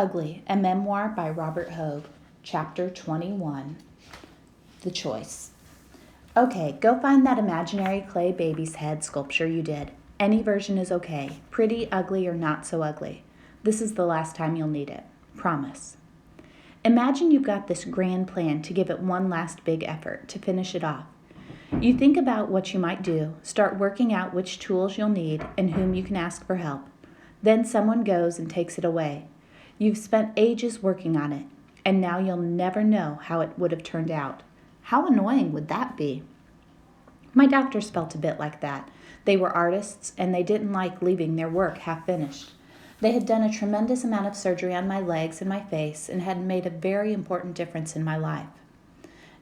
Ugly, a memoir by Robert Hogue, Chapter 21, The Choice. Okay, go find that imaginary clay baby's head sculpture you did. Any version is okay, pretty, ugly, or not so ugly. This is the last time you'll need it. Promise. Imagine you've got this grand plan to give it one last big effort, to finish it off. You think about what you might do, start working out which tools you'll need and whom you can ask for help. Then someone goes and takes it away. You've spent ages working on it, and now you'll never know how it would have turned out. How annoying would that be? My doctors felt a bit like that. They were artists, and they didn't like leaving their work half finished. They had done a tremendous amount of surgery on my legs and my face and had made a very important difference in my life.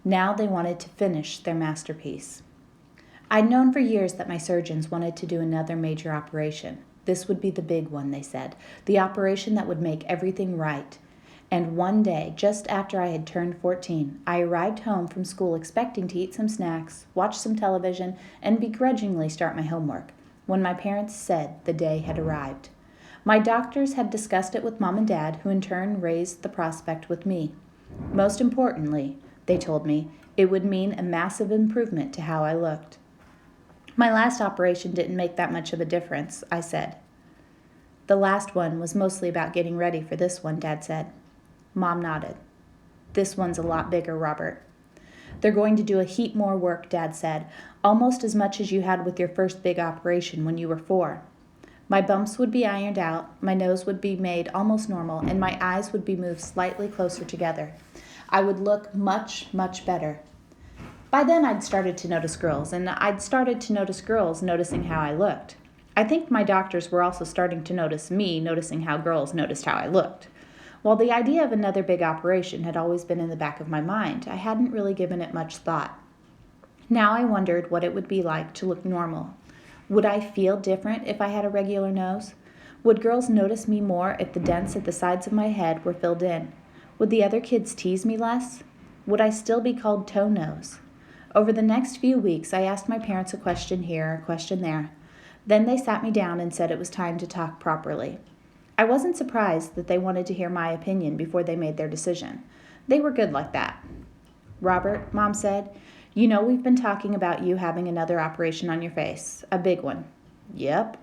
Now they wanted to finish their masterpiece. I'd known for years that my surgeons wanted to do another major operation. This would be the big one, they said, the operation that would make everything right. And one day, just after I had turned 14, I arrived home from school expecting to eat some snacks, watch some television, and begrudgingly start my homework, when my parents said the day had arrived. My doctors had discussed it with Mom and Dad, who in turn raised the prospect with me. Most importantly, they told me, it would mean a massive improvement to how I looked. My last operation didn't make that much of a difference, I said. The last one was mostly about getting ready for this one, Dad said. Mom nodded. This one's a lot bigger, Robert. They're going to do a heap more work, Dad said, almost as much as you had with your first big operation when you were 4. My bumps would be ironed out, my nose would be made almost normal, and my eyes would be moved slightly closer together. I would look much, much better. By then, I'd started to notice girls, and I'd started to notice girls noticing how I looked. I think my doctors were also starting to notice me noticing how girls noticed how I looked. While the idea of another big operation had always been in the back of my mind, I hadn't really given it much thought. Now I wondered what it would be like to look normal. Would I feel different if I had a regular nose? Would girls notice me more if the dents at the sides of my head were filled in? Would the other kids tease me less? Would I still be called toe nose? Over the next few weeks, I asked my parents a question here, a question there. Then they sat me down and said it was time to talk properly. I wasn't surprised that they wanted to hear my opinion before they made their decision. They were good like that. Robert, Mom said, you know we've been talking about you having another operation on your face, a big one. Yep.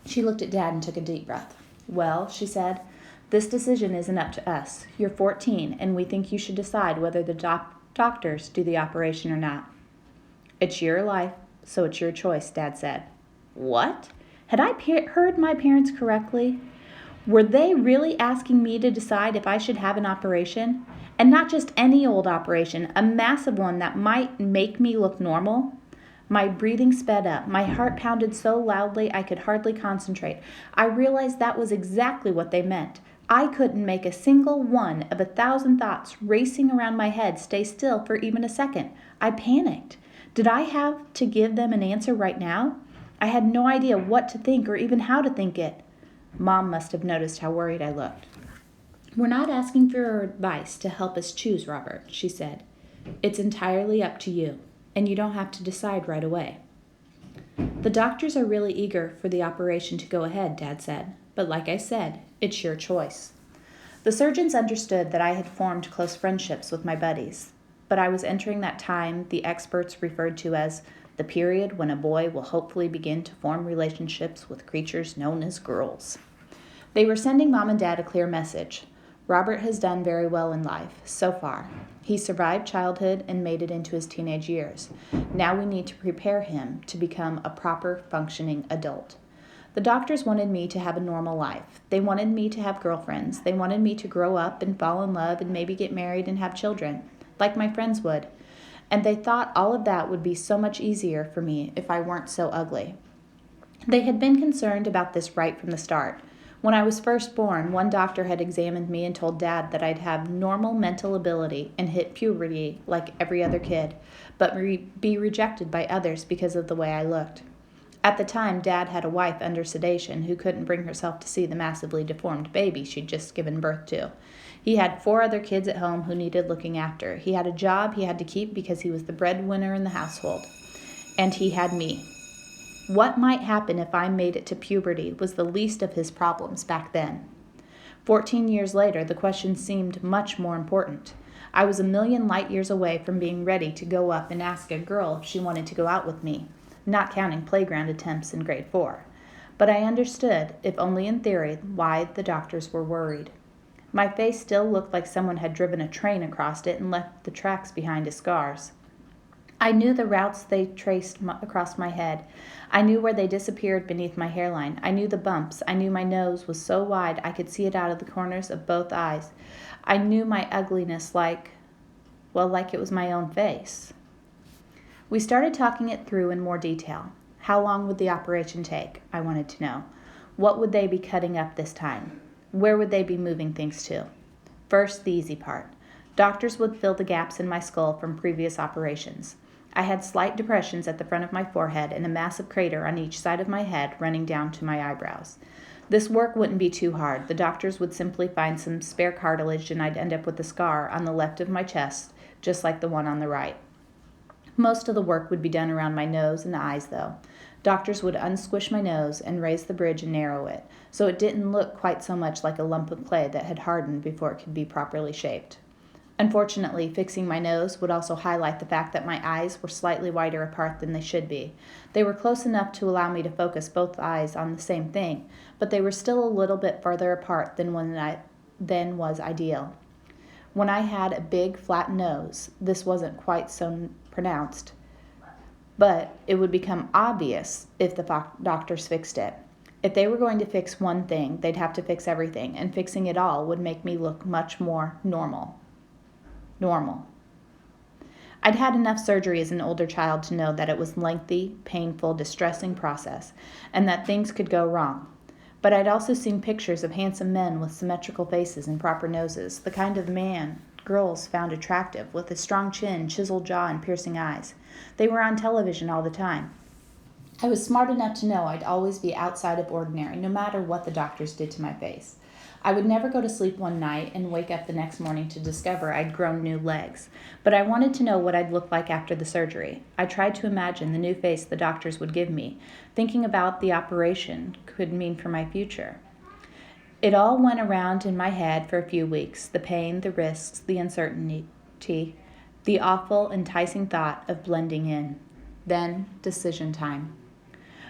She looked at Dad and took a deep breath. Well, she said, this decision isn't up to us. You're 14, and we think you should decide whether the doctors do the operation or not. It's your life, so it's your choice, Dad said. What? Had I heard my parents correctly? Were they really asking me to decide if I should have an operation? And not just any old operation, a massive one that might make me look normal? My breathing sped up. My heart pounded so loudly I could hardly concentrate. I realized that was exactly what they meant. I couldn't make a single one of 1,000 thoughts racing around my head stay still for even a second. I panicked. Did I have to give them an answer right now? I had no idea what to think or even how to think it. Mom must have noticed how worried I looked. We're not asking for your advice to help us choose, Robert, she said. It's entirely up to you, and you don't have to decide right away. The doctors are really eager for the operation to go ahead, Dad said. But like I said, it's your choice. The surgeons understood that I had formed close friendships with my buddies, but I was entering that time the experts referred to as the period when a boy will hopefully begin to form relationships with creatures known as girls. They were sending Mom and Dad a clear message. Robert has done very well in life, so far. He survived childhood and made it into his teenage years. Now we need to prepare him to become a proper, functioning adult. The doctors wanted me to have a normal life. They wanted me to have girlfriends. They wanted me to grow up and fall in love and maybe get married and have children, like my friends would. And they thought all of that would be so much easier for me if I weren't so ugly. They had been concerned about this right from the start. When I was first born, one doctor had examined me and told Dad that I'd have normal mental ability and hit puberty like every other kid, but be rejected by others because of the way I looked. At the time, Dad had a wife under sedation who couldn't bring herself to see the massively deformed baby she'd just given birth to. He had 4 other kids at home who needed looking after. He had a job he had to keep because he was the breadwinner in the household. And he had me. What might happen if I made it to puberty was the least of his problems back then. 14 years later, the question seemed much more important. I was a million light years away from being ready to go up and ask a girl if she wanted to go out with me, not counting playground attempts in grade 4. But I understood, if only in theory, why the doctors were worried. My face still looked like someone had driven a train across it and left the tracks behind as scars. I knew the routes they traced across my head. I knew where they disappeared beneath my hairline. I knew the bumps. I knew my nose was so wide I could see it out of the corners of both eyes. I knew my ugliness like it was my own face. We started talking it through in more detail. How long would the operation take? I wanted to know. What would they be cutting up this time? Where would they be moving things to? First, the easy part. Doctors would fill the gaps in my skull from previous operations. I had slight depressions at the front of my forehead and a massive crater on each side of my head running down to my eyebrows. This work wouldn't be too hard. The doctors would simply find some spare cartilage and I'd end up with a scar on the left of my chest, just like the one on the right. Most of the work would be done around my nose and eyes, though. Doctors would unsquish my nose and raise the bridge and narrow it, so it didn't look quite so much like a lump of clay that had hardened before it could be properly shaped. Unfortunately, fixing my nose would also highlight the fact that my eyes were slightly wider apart than they should be. They were close enough to allow me to focus both eyes on the same thing, but they were still a little bit farther apart than was ideal. When I had a big, flat nose, this wasn't quite so pronounced, but it would become obvious if the doctors fixed it. If they were going to fix one thing, they'd have to fix everything, and fixing it all would make me look much more normal. I'd had enough surgery as an older child to know that it was a lengthy, painful, distressing process, and that things could go wrong. But I'd also seen pictures of handsome men with symmetrical faces and proper noses, the kind of man girls found attractive, with a strong chin, chiseled jaw, and piercing eyes. They were on television all the time. I was smart enough to know I'd always be outside of ordinary, no matter what the doctors did to my face. I would never go to sleep one night and wake up the next morning to discover I'd grown new legs, but I wanted to know what I'd look like after the surgery. I tried to imagine the new face the doctors would give me, thinking about the operation could mean for my future. It all went around in my head for a few weeks, the pain, the risks, the uncertainty, the awful, enticing thought of blending in. Then, decision time.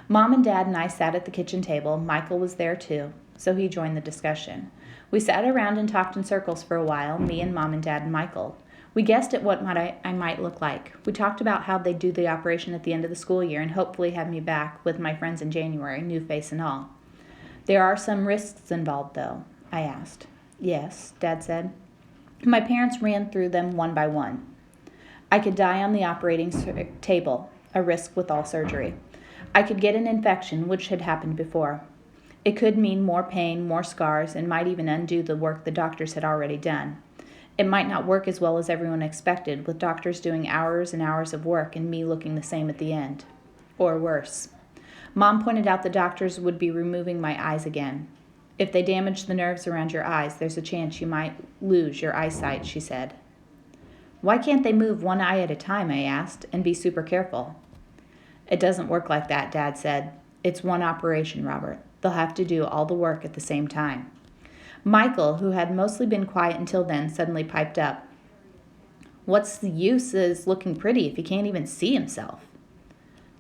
Mom and Dad and I sat at the kitchen table. Michael was there too, so he joined the discussion. We sat around and talked in circles for a while, me and Mom and Dad and Michael. We guessed at what I might look like. We talked about how they'd do the operation at the end of the school year and hopefully have me back with my friends in January, new face and all. There are some risks involved, though, I asked. Yes, Dad said. My parents ran through them one by one. I could die on the operating table, a risk with all surgery. I could get an infection, which had happened before. It could mean more pain, more scars, and might even undo the work the doctors had already done. It might not work as well as everyone expected, with doctors doing hours and hours of work and me looking the same at the end. Or worse. Mom pointed out the doctors would be removing my eyes again. If they damage the nerves around your eyes, there's a chance you might lose your eyesight, she said. Why can't they move one eye at a time, I asked, and be super careful? It doesn't work like that, Dad said. It's one operation, Robert. They'll have to do all the work at the same time. Michael, who had mostly been quiet until then, suddenly piped up. What's the use of looking pretty if he can't even see himself?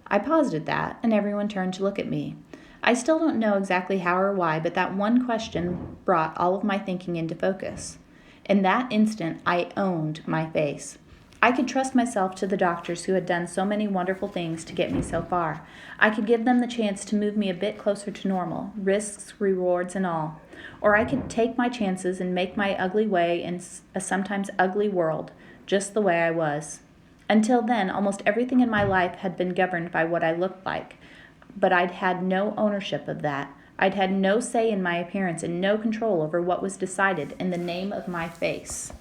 I paused at that, and everyone turned to look at me. I still don't know exactly how or why, but that one question brought all of my thinking into focus. In that instant, I owned my face. I could trust myself to the doctors who had done so many wonderful things to get me so far. I could give them the chance to move me a bit closer to normal, risks, rewards, and all. Or I could take my chances and make my ugly way in a sometimes ugly world, just the way I was. Until then, almost everything in my life had been governed by what I looked like, but I'd had no ownership of that. I'd had no say in my appearance and no control over what was decided in the name of my face.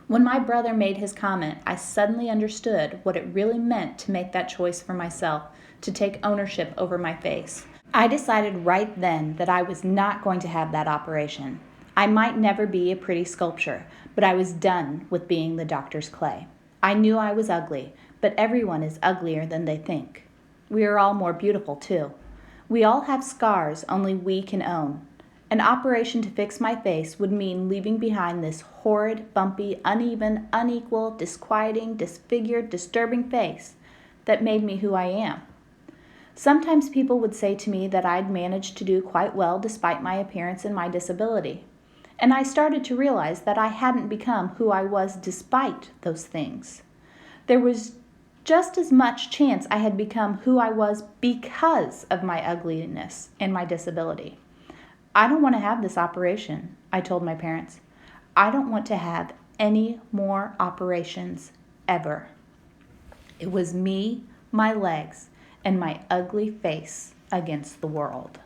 When my brother made his comment, I suddenly understood what it really meant to make that choice for myself, to take ownership over my face. I decided right then that I was not going to have that operation. I might never be a pretty sculpture, but I was done with being the doctor's clay. I knew I was ugly, but everyone is uglier than they think. We are all more beautiful, too. We all have scars only we can own. An operation to fix my face would mean leaving behind this horrid, bumpy, uneven, unequal, disquieting, disfigured, disturbing face that made me who I am. Sometimes people would say to me that I'd managed to do quite well despite my appearance and my disability. And I started to realize that I hadn't become who I was despite those things. There was just as much chance I had become who I was because of my ugliness and my disability. I don't want to have this operation, I told my parents. I don't want to have any more operations ever. It was me, my legs, and my ugly face against the world.